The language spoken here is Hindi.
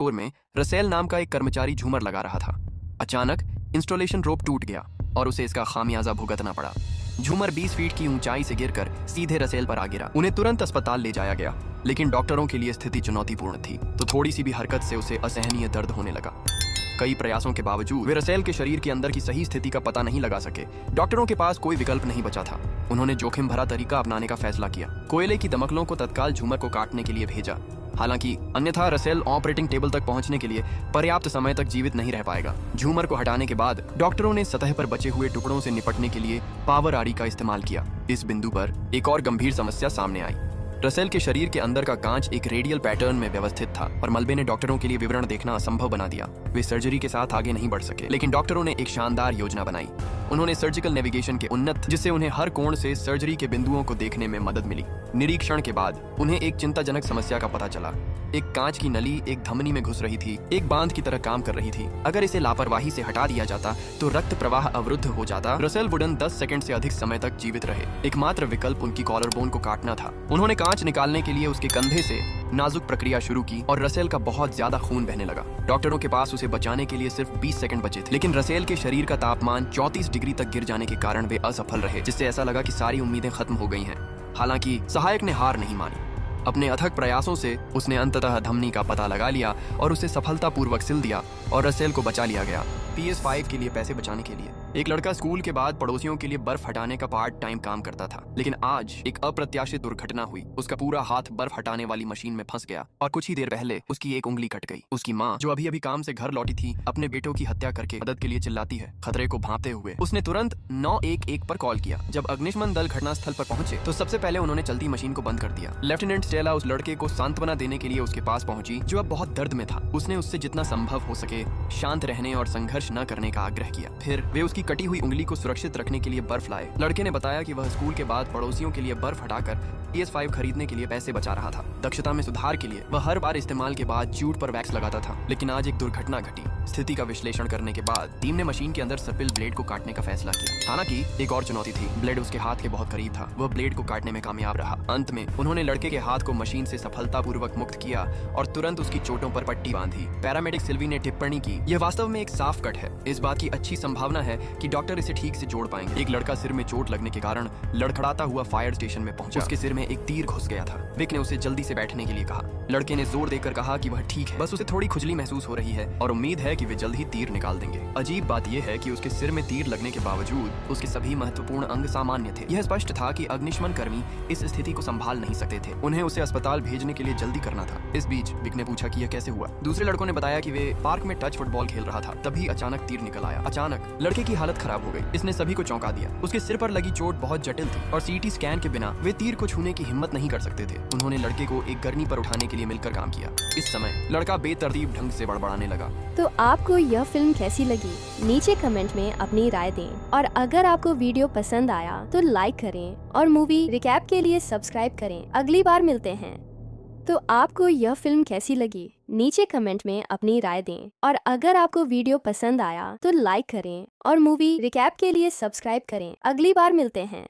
स्टोर में रसेल नाम का एक कर्मचारी झूमर लगा रहा था। अचानक इंस्टॉलेशन रोप टूट गया और उसे इसका खामियाजा भुगतना पड़ा। झूमर 20 फीट की ऊंचाई से गिरकर सीधे रसेल पर आ गिरा। उन्हें तुरंत अस्पताल ले जाया गया, लेकिन डॉक्टरों के लिए स्थिति चुनौतीपूर्ण थी, तो थोड़ी सी भी हरकत से उसे असहनीय दर्द होने लगा। कई प्रयासों के बावजूद वे रसेल के शरीर के अंदर की सही स्थिति का पता नहीं लगा सके। डॉक्टरों के पास कोई विकल्प नहीं बचा था। उन्होंने जोखिम भरा तरीका अपनाने का फैसला किया। कोयले की दमकलों को तत्काल झूमर को काटने के लिए भेजा। हालांकि अन्यथा रसेल ऑपरेटिंग टेबल तक पहुंचने के लिए पर्याप्त समय तक जीवित नहीं रह पाएगा। झूमर को हटाने के बाद डॉक्टरों ने सतह पर बचे हुए टुकड़ों से निपटने के लिए पावर आरी का इस्तेमाल किया। इस बिंदु पर एक और गंभीर समस्या सामने आई। रसेल के शरीर के अंदर का कांच एक रेडियल पैटर्न में व्यवस्थित था और मलबे ने डॉक्टरों के लिए विवरण देखना असंभव बना दिया। वे सर्जरी के साथ आगे नहीं बढ़ सके, लेकिन डॉक्टरों ने एक शानदार योजना बनाई। उन्होंने सर्जिकल नेविगेशन के उन्नत, जिससे उन्हें हर कोण से सर्जरी के बिंदुओं को देखने में मदद मिली। निरीक्षण के बाद उन्हें एक चिंताजनक समस्या का पता चला। एक कांच की नली एक धमनी में घुस रही थी, एक बांध की तरह काम कर रही थी। अगर इसे लापरवाही से हटा दिया जाता तो रक्त प्रवाह अवरुद्ध हो जाता। रसेल वुडन 10 सेकंड से अधिक समय तक जीवित रहे। एकमात्र विकल्प उनकी कॉलर बोन को काटना था। उन्होंने कांच निकालने के लिए उसके कंधे से नाजुक प्रक्रिया शुरू की और रसेल का बहुत ज्यादा खून बहने लगा। डॉक्टरों के पास उसे बचाने के लिए सिर्फ 20 सेकंड बचे थे, लेकिन रसेल के शरीर का तापमान 34 डिग्री तक गिर जाने के कारण वे असफल रहे, जिससे ऐसा लगा कि सारी उम्मीदें खत्म हो गई हैं। हालांकि सहायक ने हार नहीं मानी। अपने अथक प्रयासों से उसने अंततः धमनी का पता लगा लिया और उसे सफलतापूर्वक सिल दिया और रसेल को बचा लिया गया। PS5 के लिए पैसे बचाने के लिए एक लड़का स्कूल के बाद पड़ोसियों के लिए बर्फ हटाने का पार्ट टाइम काम करता था, लेकिन आज एक अप्रत्याशित दुर्घटना हुई। उसका पूरा हाथ बर्फ हटाने वाली मशीन में फंस गया और कुछ ही देर पहले उसकी एक उंगली कट गई। उसकी माँ, जो अभी अभी काम से घर लौटी थी, अपने बेटों की हत्या करके मदद के लिए चिल्लाती है। खतरे को भांपते हुए उसने तुरंत 911 पर कॉल किया। जब अग्निशमन दल घटनास्थल पर पहुंचे तो सबसे पहले उन्होंने चलती मशीन को बंद कर दिया। लेफ्टिनेंट स्टेला उस लड़के को सांत्वना देने के लिए उसके पास पहुंची, जो अब बहुत दर्द में था। उसने उससे जितना संभव हो सके शांत रहने और संघर्ष न करने का आग्रह किया। फिर वे उसकी कटी हुई उंगली को सुरक्षित रखने के लिए बर्फ लाए। लड़के ने बताया कि वह स्कूल के बाद पड़ोसियों के लिए बर्फ हटाकर PS5 खरीदने के लिए पैसे बचा रहा था। दक्षता में सुधार के लिए वह हर बार इस्तेमाल के बाद जूट पर वैक्स लगाता था, लेकिन आज एक दुर्घटना घटी। स्थिति का विश्लेषण करने के बाद टीम ने मशीन के अंदर सर्पिल ब्लेड को काटने का फैसला किया। हालांकि एक और चुनौती थी। ब्लेड उसके हाथ के बहुत करीब था। वह ब्लेड को काटने में कामयाब रहा। अंत में उन्होंने लड़के के हाथ को मशीन से सफलतापूर्वक मुक्त किया और तुरंत उसकी चोटों पर पट्टी बांधी। पैरामेडिक सिल्वी ने टिप्पणी की, यह वास्तव में एक साफ कट है। इस बात की अच्छी संभावना है कि डॉक्टर इसे ठीक से जोड़ पाएंगे। एक लड़का सिर में चोट लगने के कारण लड़खड़ाता हुआ फायर स्टेशन में पहुंचा। उसके सिर में एक तीर घुस गया था। विक ने उसे जल्दी से बैठने के लिए कहा। लड़के ने जोर देकर कहा कि वह ठीक है, बस उसे थोड़ी खुजली महसूस हो रही है और उम्मीद है कि वे जल्द ही तीर निकाल देंगे। अजीब बात यह है कि उसके सिर में तीर लगने के बावजूद उसके सभी महत्वपूर्ण अंग सामान्य थे। यह स्पष्ट था कि अग्निशमन कर्मी इस स्थिति को संभाल नहीं सकते थे। उन्हें उसे अस्पताल भेजने के लिए जल्दी करना था। इस बीच विक ने पूछा कि यह कैसे हुआ। दूसरे लड़कों ने बताया कि वे पार्क में टच फुटबॉल खेल रहा था, तभी अचानक तीर निकल आया। अचानक लड़के की हालत खराब हो गई। इसने सभी को चौंका दिया। उसके सिर पर लगी चोट बहुत जटिल थी और CT स्कैन के बिना वे तीर को छूने की हिम्मत नहीं कर सकते थे। उन्होंने लड़के को एक गरनी पर उठाने के लिए मिलकर काम किया। इस समय लड़का बेतरतीब ढंग से बड़बड़ाने लगा। तो आपको यह फिल्म कैसी लगी? नीचे कमेंट में अपनी राय दें और अगर आपको वीडियो पसंद आया तो लाइक करें और मूवी रिकैप के लिए सब्सक्राइब करें। अगली बार मिलते हैं। तो आपको यह फिल्म कैसी लगी? नीचे कमेंट में अपनी राय दें और अगर आपको वीडियो पसंद आया तो लाइक करें और मूवी रिकैप के लिए सब्सक्राइब करें। अगली बार मिलते हैं।